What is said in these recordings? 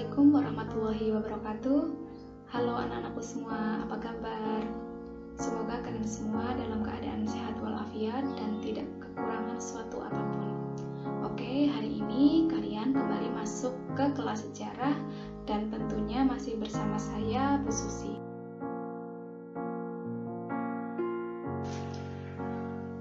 Assalamualaikum warahmatullahi wabarakatuh. Halo anak-anakku semua, apa kabar? Semoga kalian semua dalam keadaan sehat walafiat dan tidak kekurangan suatu apapun. Oke, hari ini kalian kembali masuk ke kelas sejarah dan tentunya masih bersama saya, Bu Susi.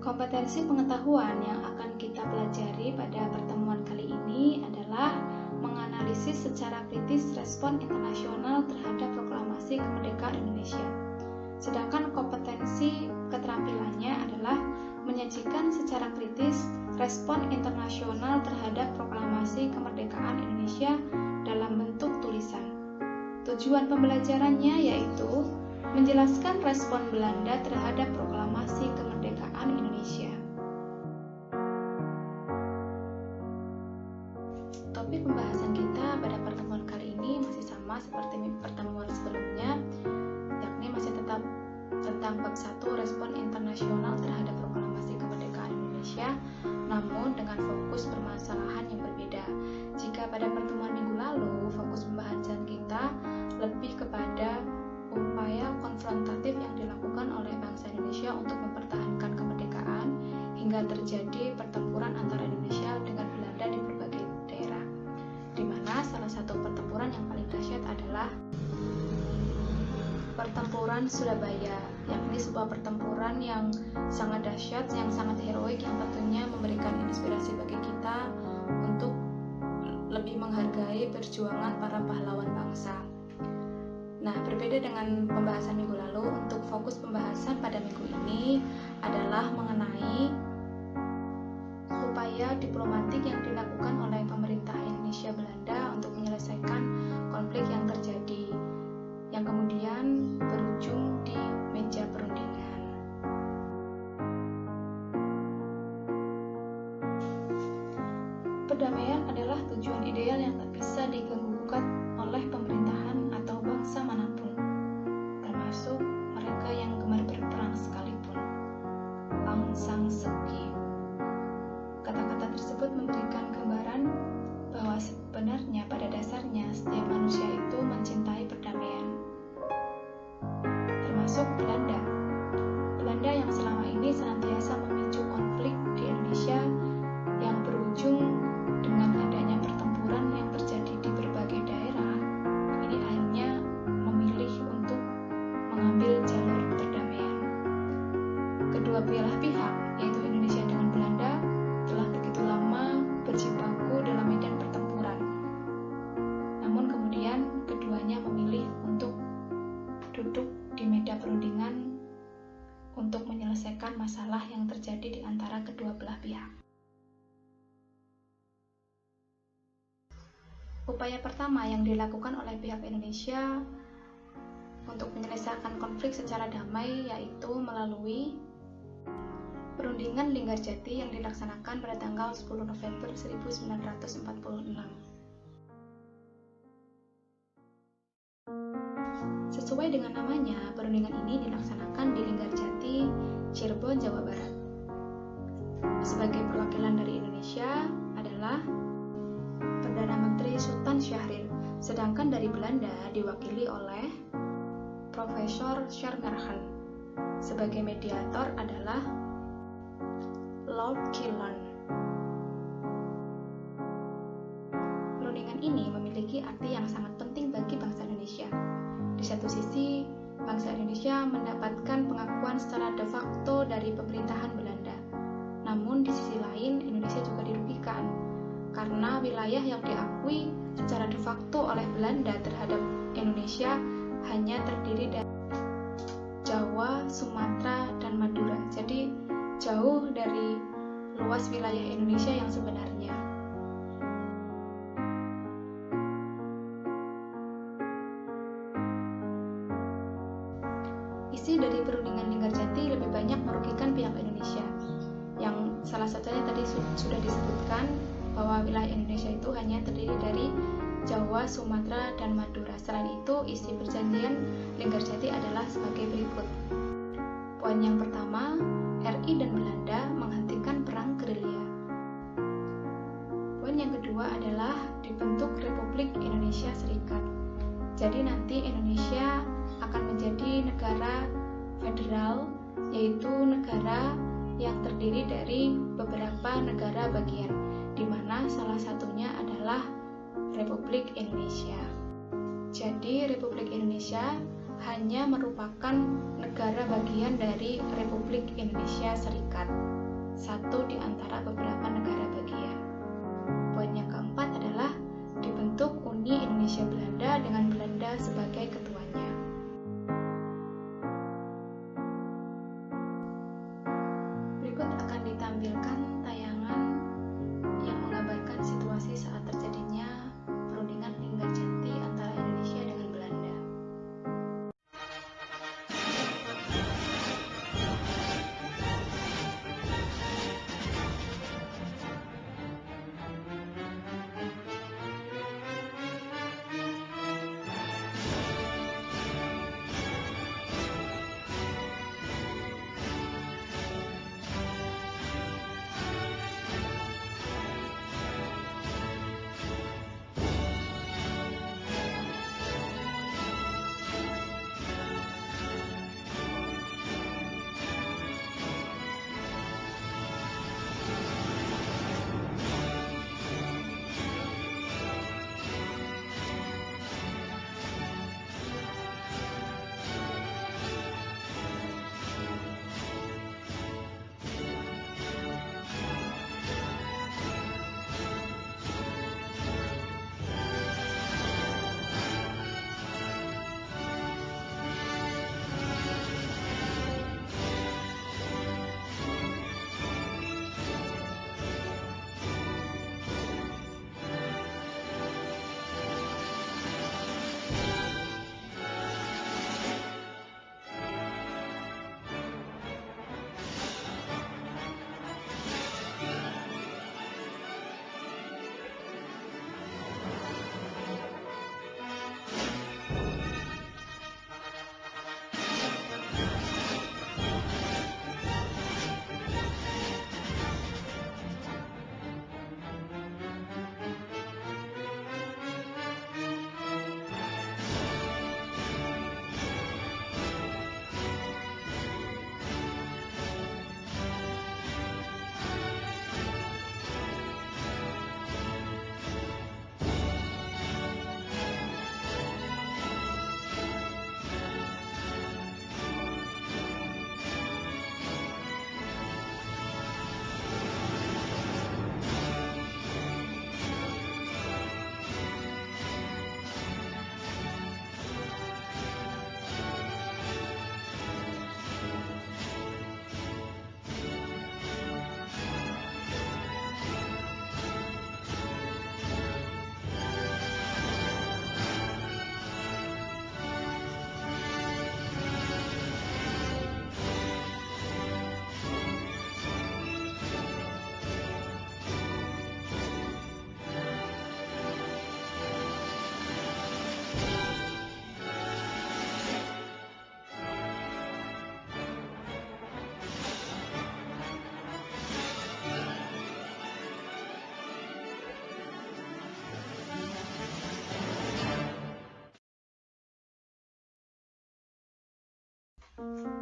Kompetensi pengetahuan yang akan kita pelajari pada pertemuan kali ini adalah menganalisis secara kritis respon internasional terhadap proklamasi kemerdekaan Indonesia. Sedangkan kompetensi keterampilannya adalah menyajikan secara kritis respon internasional terhadap proklamasi kemerdekaan Indonesia dalam bentuk tulisan. Tujuan pembelajarannya yaitu menjelaskan respon Belanda terhadap proklamasi kemerdekaan Indonesia. Topik pembahasan kita pada pertemuan kali ini masih sama seperti pertemuan sebelumnya, yakni masih tetap tentang bab 1 respon internasional terhadap proklamasi kemerdekaan Indonesia, namun dengan fokus permasalahan yang berbeda. Jika pada pertemuan minggu lalu fokus pembahasan kita lebih kepada upaya konfrontatif yang dilakukan oleh bangsa Indonesia untuk mempertahankan kemerdekaan hingga terjadi pertempuran antara Indonesia dengan Belanda di berbagai daerah, di mana salah satu pertempuran yang paling dahsyat adalah pertempuran Surabaya, yakni sebuah pertempuran yang sangat dahsyat, yang sangat heroik, yang tentunya memberikan inspirasi bagi kita untuk lebih menghargai perjuangan para pahlawan bangsa. Nah, berbeda dengan pembahasan minggu lalu, untuk fokus pembahasan pada minggu ini adalah mengenai upaya diplomatik yang dilakukan oleh pemerintah Indonesia Belanda untuk menyelesaikan konflik yang terjadi, yang kemudian berujung di meja perundingan. Perdamaian adalah tujuan ideal yang tak bisa diganggu-gugat oleh pemerintahan atau bangsa manapun, termasuk mereka yang gemar berperang sekalipun. Aung San Suu Kyi. Kata-kata tersebut memberikan gambaran bahwa sebenarnya pada dasarnya setiap manusia itu mencintai perdamaian, termasuk Belanda. Belanda yang selama ini senantiasa memicu konflik di Indonesia yang berujung dengan adanya pertempuran yang terjadi di berbagai daerah, ini akhirnya memilih untuk mengambil jalur perdamaian. Kedua belah pihak, yaitu Indonesia dengan Belanda, telah begitu lama berjibaku dalam medan pertempuran. Namun kemudian keduanya memilih untuk duduk di meja perundingan untuk menyelesaikan masalah yang terjadi di antara kedua belah pihak. Upaya pertama yang dilakukan oleh pihak Indonesia untuk menyelesaikan konflik secara damai yaitu melalui perundingan Linggarjati yang dilaksanakan pada tanggal 10 November 1946. Sesuai dengan namanya, perundingan ini dilaksanakan di Linggarjati, Cirebon, Jawa Barat. Sebagai perwakilan dari Indonesia adalah Perdana Menteri Sultan Syahrir, sedangkan dari Belanda diwakili oleh Profesor Schermerhorn. Sebagai mediator adalah Lord Killen. Perundingan ini memiliki arti yang sangat penting bagi bangsa Indonesia. Di satu sisi, bangsa Indonesia mendapatkan pengakuan secara de facto dari pemerintahan Belanda. Namun di sisi lain, Indonesia juga dirugikan karena wilayah yang diakui secara de facto oleh Belanda terhadap Indonesia hanya terdiri dari Jawa, Sumatera, dan Madura. Jadi jauh dari luas wilayah Indonesia yang sebenarnya. Isi dari perundingan Linggarjati lebih banyak merugikan pihak Indonesia, yang salah satunya tadi sudah disebutkan bahwa wilayah Indonesia itu hanya terdiri dari Jawa, Sumatera, dan Madura. Selain itu, isi perjanjian Linggarjati adalah sebagai berikut. Poin yang pertama, RI dan Belanda menghentikan perang gerilya. Poin yang kedua adalah dibentuk Republik Indonesia Serikat. Jadi nanti Indonesia akan menjadi negara federal, yaitu negara yang terdiri dari beberapa negara bagian, di mana salah satunya adalah Republik Indonesia. Jadi Republik Indonesia hanya merupakan negara bagian dari Republik Indonesia Serikat, satu di antara beberapa negara bagian. Poin yang keempat adalah dibentuk Uni Indonesia Belanda dengan Belanda sebagai ketuanya. Berikut akan ditampilkan tayangan yang menggambarkan situasi saat terjadinya perundingan Linggarjati antara Indonesia dengan Belanda.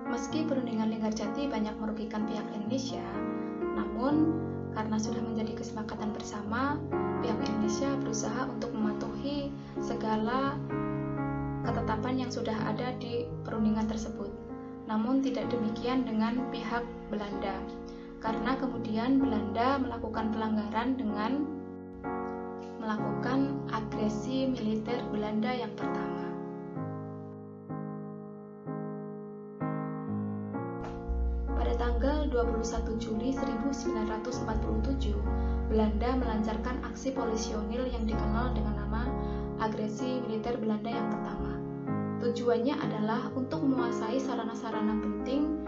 Meski perundingan Linggarjati banyak merugikan pihak Indonesia, namun karena sudah menjadi kesepakatan bersama, pihak Indonesia berusaha untuk mematuhi segala ketetapan yang sudah ada di perundingan tersebut. Namun tidak demikian dengan pihak Belanda, karena kemudian Belanda melakukan pelanggaran dengan melakukan agresi militer Belanda yang pertama. Tanggal 21 Juli 1947, Belanda melancarkan aksi polisionil yang dikenal dengan nama agresi militer Belanda yang pertama. Tujuannya adalah untuk menguasai sarana-sarana penting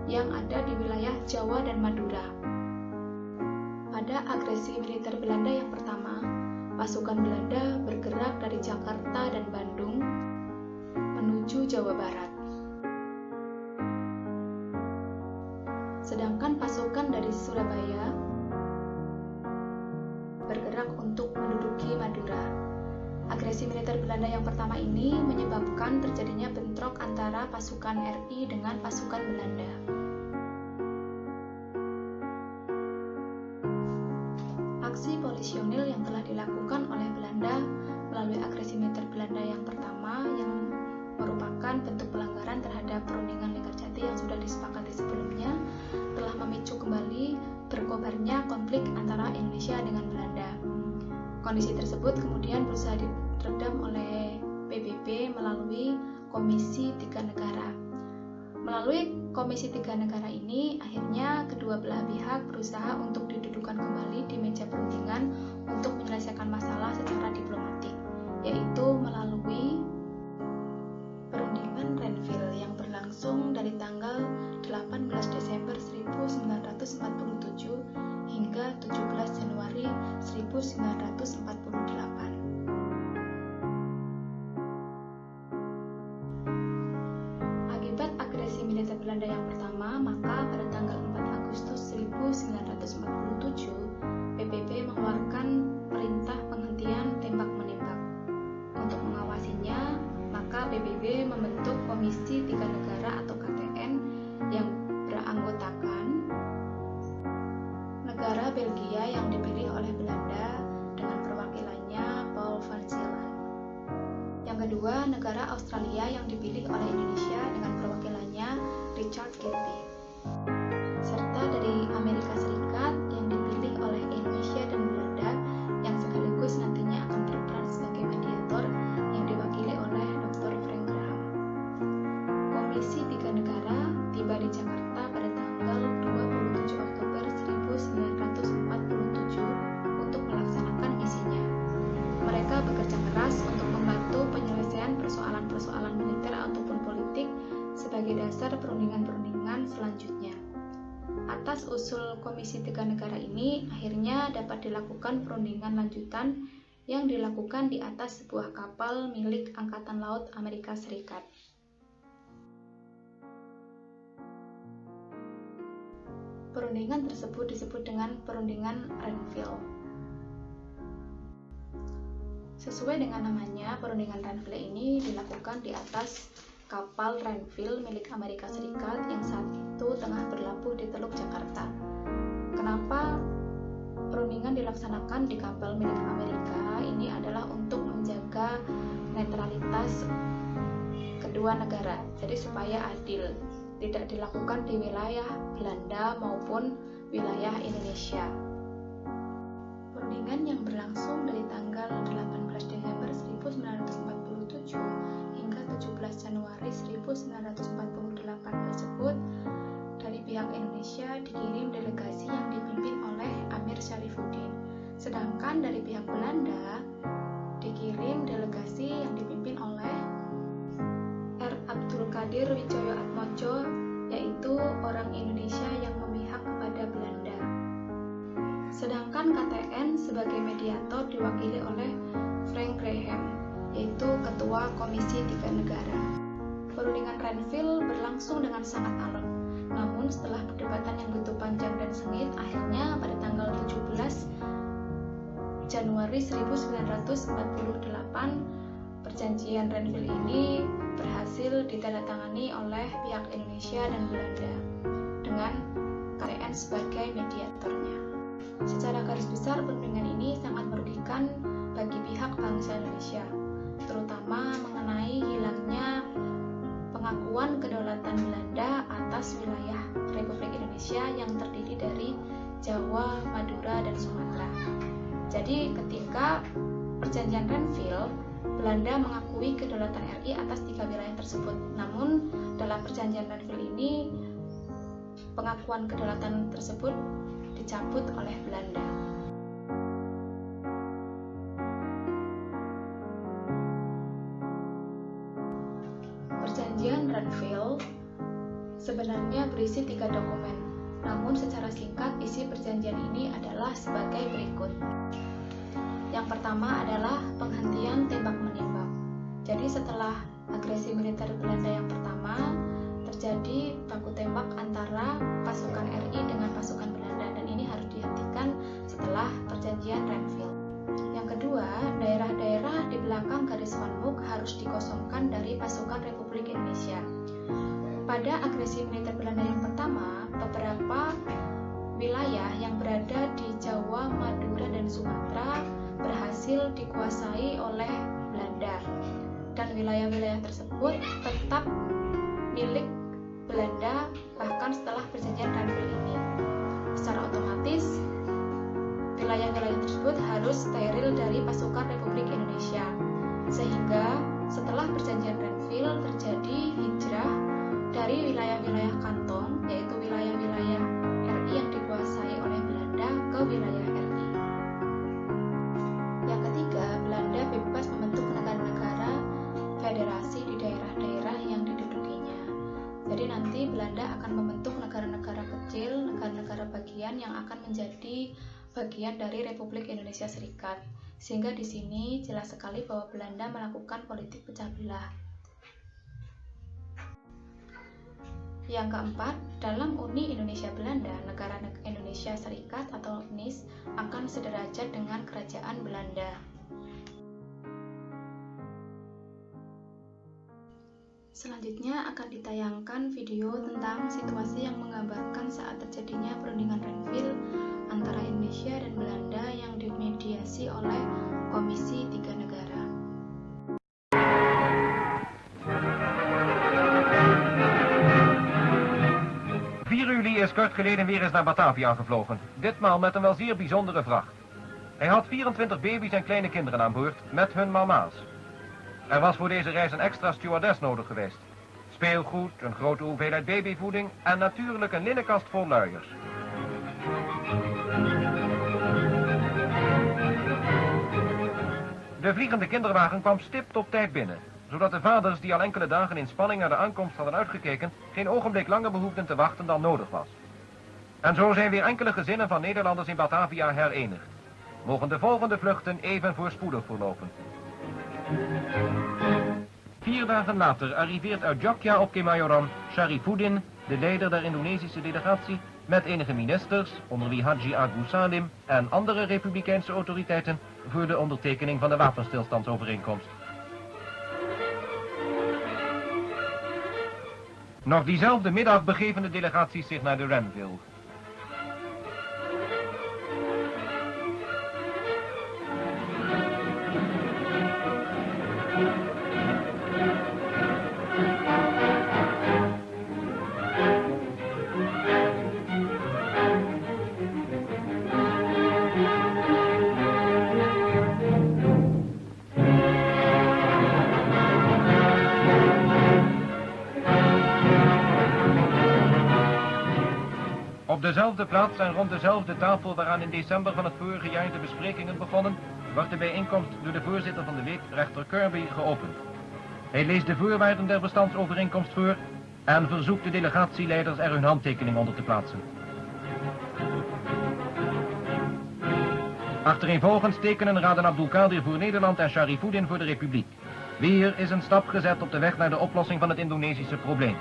yang ada di wilayah Jawa dan Madura. Pada agresi militer Belanda yang pertama, pasukan Belanda bergerak dari Jakarta dan Bandung menuju Jawa Barat. Sedangkan pasukan dari Surabaya bergerak untuk Belanda yang pertama ini menyebabkan terjadinya bentrok antara pasukan RI dengan pasukan Belanda. Aksi polisionil yang telah dilakukan oleh Belanda melalui agresi militer Belanda yang pertama yang merupakan bentuk pelanggaran terhadap perundingan Linggarjati yang sudah disepakati sebelumnya telah memicu kembali berkobarnya konflik antara Indonesia dengan Belanda. Kondisi tersebut kemudian berusaha diredam oleh PBB melalui Komisi Tiga Negara. Melalui Komisi Tiga Negara ini, akhirnya kedua belah pihak berusaha untuk didudukan kembali di meja perundingan untuk menyelesaikan masalah secara diplomatik, yaitu melalui perundingan Renville yang berlangsung dari tanggal 18 Desember 1947 hingga 17 Januari 1948. Akibat agresi militer Belanda yang pertama, maka pada tanggal 4 Agustus 1947, PBB mengeluarkan perintah penghentian tembak-menembak. Untuk mengawasinya, maka PBB membentuk Komisi Tiga Negara atau KTN yang beranggotakan negara Belgia yang dipilih oleh Belanda dengan perwakilannya Paul van Zeeland. Yang kedua, negara Australia yang dipilih oleh Indonesia dengan perwakilannya Richard Kilby. Serta dari Amerika Serikat yang dipilih oleh Indonesia dan Belanda yang sekaligus nantinya akan berperan sebagai mediator yang diwakili oleh Dr. Frank Graham. Komisi Tiga Negara tiba di Jakarta pada tanggal 27 Oktober 1947 untuk melaksanakan misinya. Mereka bekerja keras untuk membantu penyelesaian persoalan-persoalan militer ataupun politik sebagai dasar perundingan-perundingan selanjutnya. Atas usul Komisi Tiga Negara ini, akhirnya dapat dilakukan perundingan lanjutan yang dilakukan di atas sebuah kapal milik Angkatan Laut Amerika Serikat. Perundingan tersebut disebut dengan Perundingan Renville. Sesuai dengan namanya, Perundingan Renville ini dilakukan di atas kapal Renville milik Amerika Serikat yang saat itu tengah berlabuh di Teluk Jakarta. Kenapa perundingan dilaksanakan di kapal milik Amerika? Ini adalah untuk menjaga netralitas kedua negara, jadi supaya adil, tidak dilakukan di wilayah Belanda maupun wilayah Indonesia. Perundingan yang berlangsung dari tanggal 18 Desember 1947 hingga 17 Januari 1948 tersebut, dari pihak Indonesia dikirim delegasi yang dipimpin oleh Amir Syarifuddin, sedangkan dari pihak Belanda dikirim delegasi yang dipimpin oleh R. Abdul Qadir Widjoyo Atmojo, yaitu orang Indonesia yang memihak kepada Belanda. Sedangkan KTN sebagai mediator diwakili oleh Frank Graham, yaitu Ketua Komisi Tiga Negara. Perundingan Renville berlangsung dengan sangat alot. Namun setelah perdebatan yang begitu panjang dan sengit, akhirnya pada tanggal 17 Januari 1948, perjanjian Renville ini berhasil ditandatangani oleh pihak Indonesia dan Belanda dengan KTN sebagai mediatornya. Secara garis besar, perundingan ini sangat merugikan bagi pihak bangsa Indonesia, terutama mengenai hilangnya pengakuan kedaulatan Belanda atas wilayah Republik Indonesia yang terdiri dari Jawa, Madura, dan Sumatera. Jadi ketika perjanjian Renville, Belanda mengakui kedaulatan RI atas 3 wilayah tersebut. Namun dalam perjanjian Renville ini, pengakuan kedaulatan tersebut dicabut oleh Belanda. Perjanjian Renville sebenarnya berisi 3 dokumen. Namun secara singkat isi perjanjian ini adalah sebagai berikut. Yang pertama adalah penghentian tembak-menembak. Jadi setelah agresi militer Belanda yang pertama, terjadi baku tembak antara pasukan RI dengan pasukan Belanda, dan ini harus dihentikan setelah perjanjian Renville. Yang Yang kedua, daerah-daerah di belakang garis Van harus dikosongkan dari pasukan Republik Indonesia. Pada agresi militer Belanda yang pertama, beberapa wilayah yang berada di Jawa, Madura, dan Sumatera berhasil dikuasai oleh Belanda, dan wilayah-wilayah tersebut tetap milik Belanda bahkan setelah perjanjian Ranville ini. Secara otomatis, wilayah-wilayah tersebut harus steril dari pasukan Republik Indonesia, sehingga setelah perjanjian Ranville terjadi hijrah dari wilayah-wilayah kantong, yaitu wilayah-wilayah RI yang dikuasai oleh Belanda, ke wilayah RI. Yang ketiga, Belanda bebas membentuk negara-negara federasi di daerah-daerah yang didudukinya. Jadi nanti Belanda akan membentuk negara-negara kecil, negara-negara bagian yang akan menjadi bagian dari Republik Indonesia Serikat. Sehingga di sini jelas sekali bahwa Belanda melakukan politik pecah belah. Yang keempat, dalam Uni Indonesia Belanda, negara Indonesia Serikat atau NIS akan sederajat dengan Kerajaan Belanda. Selanjutnya akan ditayangkan video tentang situasi yang menggambarkan saat terjadinya perundingan Ranville antara Indonesia dan Belanda yang dimediasi oleh Komisi Tiga Negara. Juli is kort geleden weer eens naar Batavia gevlogen, ditmaal met een wel zeer bijzondere vracht. Hij had 24 baby's en kleine kinderen aan boord, met hun mama's. Er was voor deze reis een extra stewardess nodig geweest. Speelgoed, een grote hoeveelheid babyvoeding en natuurlijk een linnenkast vol luiers. De vliegende kinderwagen kwam stipt op tijd binnen, zodat de vaders die al enkele dagen in spanning naar de aankomst hadden uitgekeken, geen ogenblik langer behoefden te wachten dan nodig was. En zo zijn weer enkele gezinnen van Nederlanders in Batavia herenigd. Mogen de volgende vluchten even voorspoedig verlopen. 4 dagen later arriveert uit Jogja op Kemayoran Sharifuddin, de leider der Indonesische delegatie, met enige ministers, onder wie Haji Agus Salim en andere republikeinse autoriteiten, voor de ondertekening van de wapenstilstandsovereenkomst. Nog diezelfde middag begeven de delegaties zich naar de Ranville. Op dezelfde plaats en rond dezelfde tafel waaraan in december van het vorige jaar de besprekingen begonnen, wordt de bijeenkomst door de voorzitter van de week, rechter Kirby, geopend. Hij leest de voorwaarden der bestandsovereenkomst voor en verzoekt de delegatieleiders er hun handtekening onder te plaatsen. Achtereenvolgens tekenen Raden Abdulkadir voor Nederland en Sharifuddin voor de Republiek. Weer is een stap gezet op de weg naar de oplossing van het Indonesische probleem.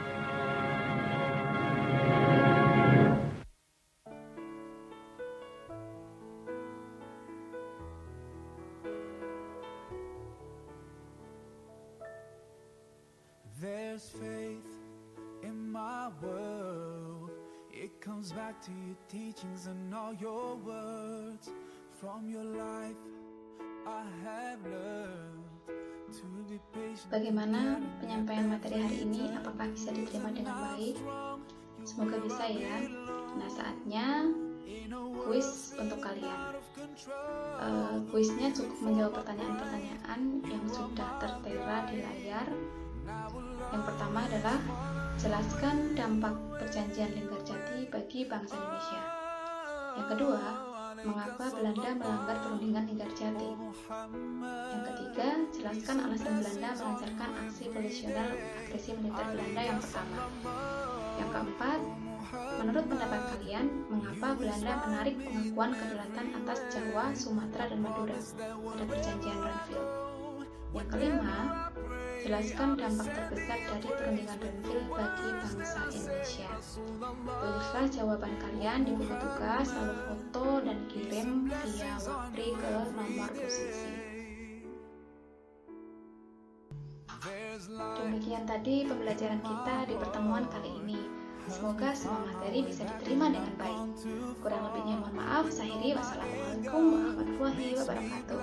There's faith in my world. It comes back to your teachings and all your words. From your life I have learned to be patient. Bagaimana penyampaian materi hari ini? Apakah bisa diterima dengan baik? Semoga bisa ya. Nah, saatnya kuis untuk kalian. Kuisnya cukup menjawab pertanyaan-pertanyaan yang sudah tertera di layar. Yang pertama adalah jelaskan dampak perjanjian Linggarjati bagi bangsa Indonesia. Yang kedua, mengapa Belanda melanggar perundingan Linggarjati. Yang ketiga, jelaskan alasan Belanda melancarkan aksi polisional agresi militer Belanda yang pertama. Yang keempat, menurut pendapat kalian, mengapa Belanda menarik pengakuan kedaulatan atas Jawa, Sumatera, dan Madura pada perjanjian Ranville. Yang kelima, Jelaskan dampak terbesar dari perundingan Renville bagi bangsa Indonesia. Tulislah jawaban kalian di buku tugas, lalu foto dan kirim via Wapri ke nomor posisi. Demikian tadi pembelajaran kita di pertemuan kali ini. Semoga semua materi bisa diterima dengan baik. Kurang lebihnya mohon maaf. Saya Hiri. Wassalamualaikum warahmatullahi wabarakatuh.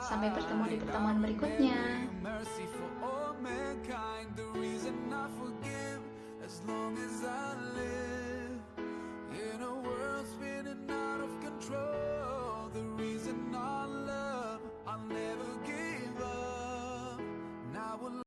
Sampai bertemu di pertemuan berikutnya. Mercy for all mankind, the reason I forgive, as long as I